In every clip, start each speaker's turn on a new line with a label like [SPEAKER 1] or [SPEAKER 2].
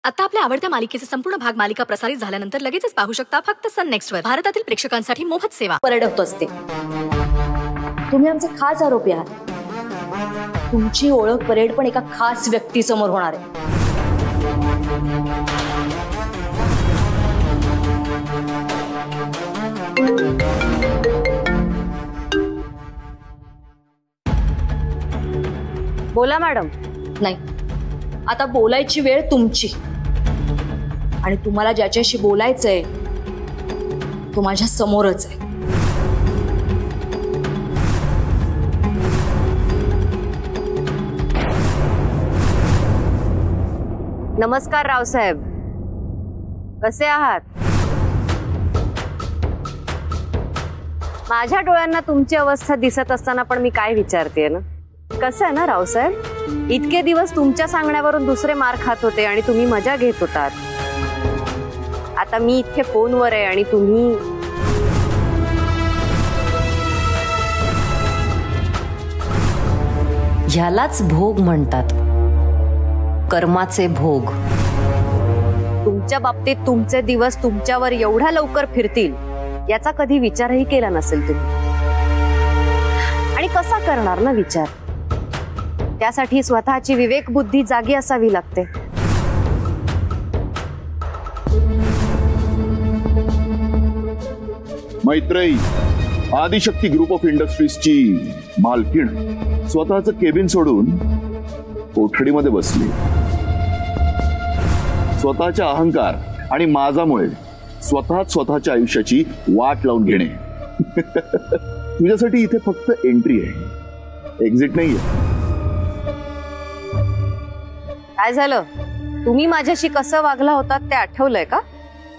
[SPEAKER 1] आता आपल्या आवडत्या मालिकेचे संपूर्ण भाग मालिका प्रसारित झाल्यानंतर लगेचच पाहू शकता फक्त सन नेक्स्ट वर. भारतातील प्रेक्षकांसाठी मोफत सेवा.
[SPEAKER 2] परडत असते. तुम्ही आमचे खास आरोपी आहात. तुमची ओळख परेड पण एका खास व्यक्तीसमोर होणार आहे.
[SPEAKER 3] बोला मॅडम.
[SPEAKER 2] नाही, आता बोलायची वेळ तुमची. आणि तुम्हाला ज्याच्याशी बोलायचंय तो माझ्या समोरच आहे.
[SPEAKER 3] नमस्कार रावसाहेब, कसे आहात? माझ्या डोळ्यांना तुमची अवस्था दिसत असताना पण मी काय विचारतेय ना, कसं आहे ना रावसाहेब, इतके दिवस तुमच्या सांगण्यावरून दुसरे मार खात होते आणि तुम्ही मजा घेत होतात. आता मी इतके फोनवर आहे आणि तुम्ही
[SPEAKER 4] ह्यालाच भोग म्हणतात, कर्माचे भोग.
[SPEAKER 3] तुमच्या बाबतीत तुमचे दिवस तुमच्यावर एवढ्या लवकर फिरतील याचा कधी विचारही केला नसेल तुम्ही. आणि कसा करणार ना विचार? त्यासाठी स्वतःची विवेक बुद्धी जागी असावी लागते.
[SPEAKER 5] मैत्रेयी आदिशक्ती ग्रुप ऑफ इंडस्ट्रीजची मालकीण स्वतःचं केबिन सोडून कोठडीमध्ये बसली. स्वतःच्या अहंकार आणि माझामुळे स्वतःच्या आयुष्याची वाट लावून घेणे. तुझ्यासाठी इथे फक्त एंट्री आहे, एक्झिट नाहीये.
[SPEAKER 3] काय झालं? तुम्ही माझ्याशी कसं वागला होतात ते आठवलंय का?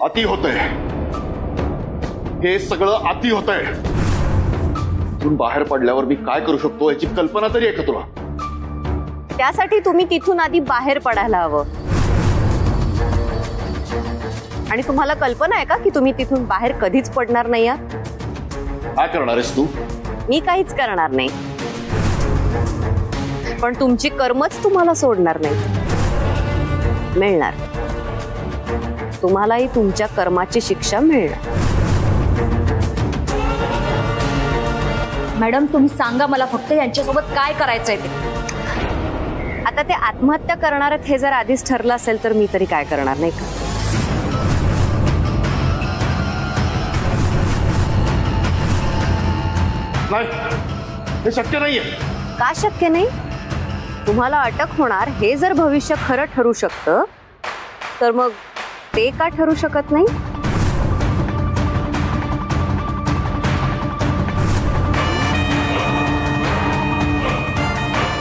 [SPEAKER 5] अति होतंय, हे सगळं अति होतंय. तिथून बाहेर पडल्यावर मी काय करू शकतो याची कल्पना तरी आहे का तुला?
[SPEAKER 3] त्यासाठी तुम्ही तिथून आधी बाहेर पडायला हवं. आणि तुम्हाला कल्पना आहे का की तुम्ही तिथून बाहेर कधीच पडणार नाही आहात?
[SPEAKER 5] काय करणार आहेस तू?
[SPEAKER 3] मी काहीच करणार नाही, पण तुमची कर्मच तुम्हाला सोडणार नाही. मिळणार, तुम्हालाही तुमच्या कर्माची शिक्षा मिळणार.
[SPEAKER 2] मॅडम, तुम्ही सांगा मला फक्त यांच्यासोबत काय करायचंय ते.
[SPEAKER 3] आता ते आत्महत्या करणार आहेत हे जर आधीच ठरलं असेल तर मी तरी काय करणार नाही का?
[SPEAKER 5] नाही, हे शक्य नाहीये.
[SPEAKER 3] का शक्य नाही? तुम्हाला अटक होणार हे जर भविष्य खरं ठरू शकतं तर मग ते का ठरू शकत नाही?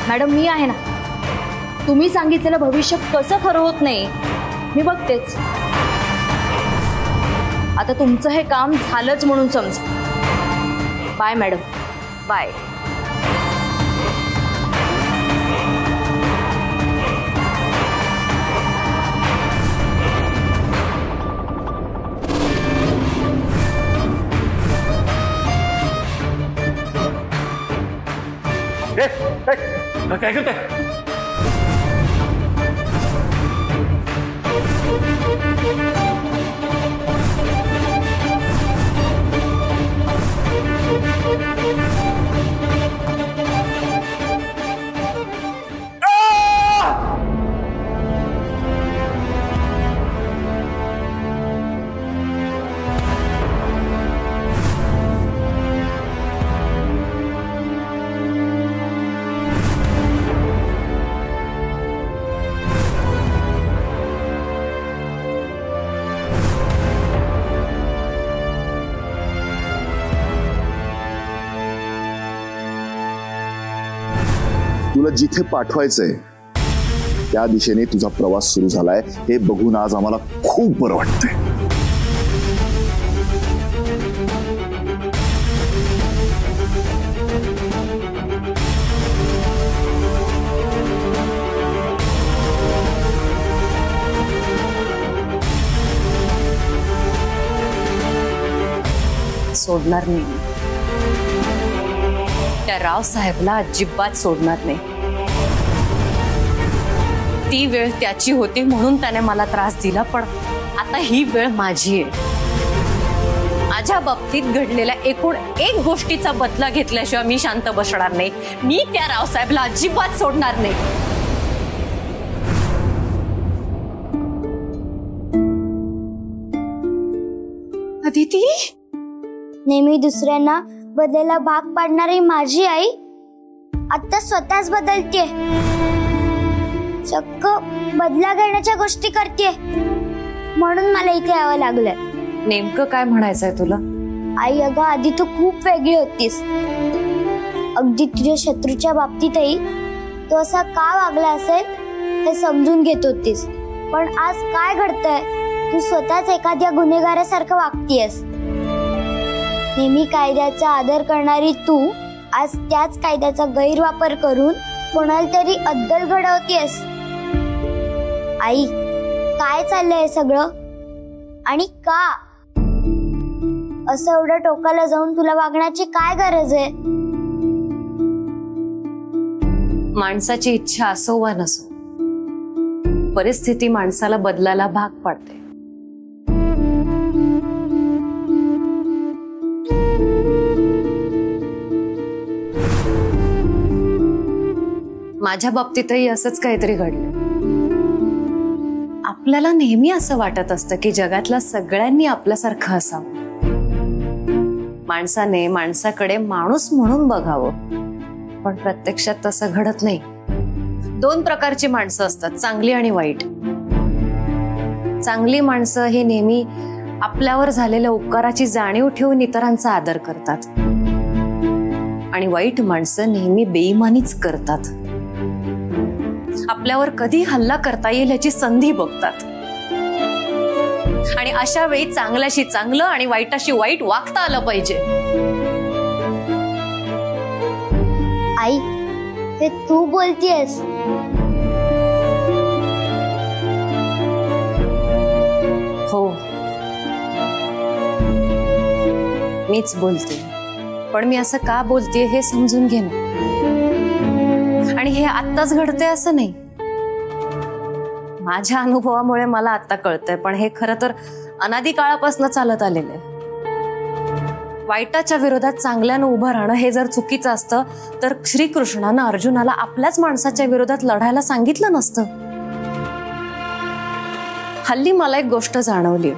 [SPEAKER 2] मॅडम, मी आहे ना. तुम्ही सांगितलेलं भविष्य कसं खरं होत नाही मी बघतेच. आता तुमचं हे काम झालंच म्हणून समजा. Bye madam.
[SPEAKER 3] बाय.
[SPEAKER 5] काय करताय? तुला जिथे पाठवायचंय त्या दिशेने तुझा प्रवास सुरू झालाय हे बघून आज आम्हाला खूप बरं वाटतंय.
[SPEAKER 2] सोडणार नाही. त्या रावसाहेबला अजिबात सोडणार नाही.
[SPEAKER 3] ती वेळ त्याची होती म्हणून त्याने मला त्रास दिला, पण आता ही वेळ माझी आहे. माझ्या बाबतीत घडलेल्या एकूण एक गोष्टीचा बदला घेतल्याशिवाय मी शांत बसणार नाही. मी त्या रावसाहेबला अजिबात सोडणार नाही. अदिती,
[SPEAKER 6] नेहमी दुसऱ्यांना बदलायला भाग पाडणारी माझी आई आता स्वतःच बदलतेय. चक्क बदला घेण्याच्या गोष्टी करतेय. म्हणून मला इथे यावं लागलंय.
[SPEAKER 3] नेमकं काय म्हणायचंय तुला?
[SPEAKER 6] आई, अगं आधी तू खूप वेगळी होतीस. अगदी तुझ्या शत्रूच्या बाबतीतही तो असा का वागला असेल हे समजून घेत होतीस. पण आज काय घडतंय? तू स्वतःच एखाद्या गुन्हेगारासारखं वागतीयस. नेहमी कायद्याचा आदर करणारी तू आज त्याच कायद्याचा गैरवापर करून कोणाला तरी अद्दल घडवतीयस. आई, काय चाललंय सगळं आणि का? असं एवढं टोकाला जाऊन तुला वागण्याची काय गरज आहे?
[SPEAKER 3] माणसाची इच्छा असो वा नसो, परिस्थिती माणसाला बदलायला भाग पाडते. माझ्या बाबतीतही असंच काहीतरी घडलं. आपल्याला नेहमी असं वाटत असतं की जगातल्या सगळ्यांनी आपल्यासारखं असावं. माणसाने माणसाकडे माणूस म्हणून बघावं, पण प्रत्यक्षात तसं घडत नाही. दोन प्रकारची माणसं असतात, चांगली आणि वाईट. चांगली माणसं हे नेहमी आपल्यावर झालेल्या उपकाराची जाणीव ठेवून इतरांचा आदर करतात, आणि वाईट माणसं नेहमी बेईमानीच करतात. आपल्यावर कधी हल्ला करता येईल याची संधी बघतात, आणि अशा वेळी चांगल्याशी चांगलं आणि वाईटाशी वाईट वागता आलं पाहिजे.
[SPEAKER 6] आई, हे तू बोलतीयस?
[SPEAKER 3] हो, मीच बोलते. पण मी असं का बोलतेय हे समजून घे ना. आणि हे आत्ताच घडतंय असं नाही. माझ्या अनुभवामुळे मला आता कळतंय, पण हे खरं तर अनादी काळापासून चालत आलेलं आहे. वाईटाच्या विरोधात चांगल्यानं उभं राहणं हे जर चुकीचं असतं तर श्रीकृष्णानं अर्जुनाला आपल्याच माणसाच्या विरोधात लढायला सांगितलं नसतं. हल्ली मला एक गोष्ट जाणवली.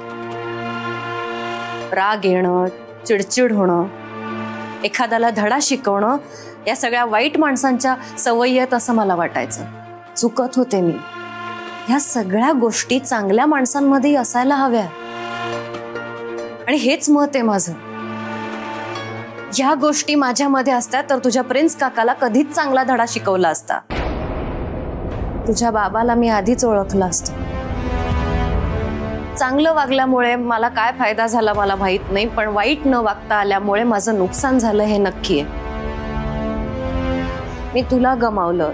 [SPEAKER 3] राग येणं, चिडचिड होणं, एखाद्याला धडा शिकवणं या सगळ्या वाईट माणसांच्या सवयी आहेत असं मला वाटायचं. चुकत होते मी. ह्या सगळ्या गोष्टी चांगल्या माणसांमध्ये असायला हव्या, आणि हेच मत आहे माझं. ह्या गोष्टी माझ्यामध्ये असत्या तर तुझ्या प्रिन्स काकाला कधीच चांगला धडा शिकवला असता. तुझ्या बाबाला मी आधीच ओळखलं असतं. चांगलं वागल्यामुळे मला काय फायदा झाला मला माहित नाही, पण वाईट न वागता आल्यामुळे माझं नुकसान झालं हे नक्की आहे. मी तुला गमावलं,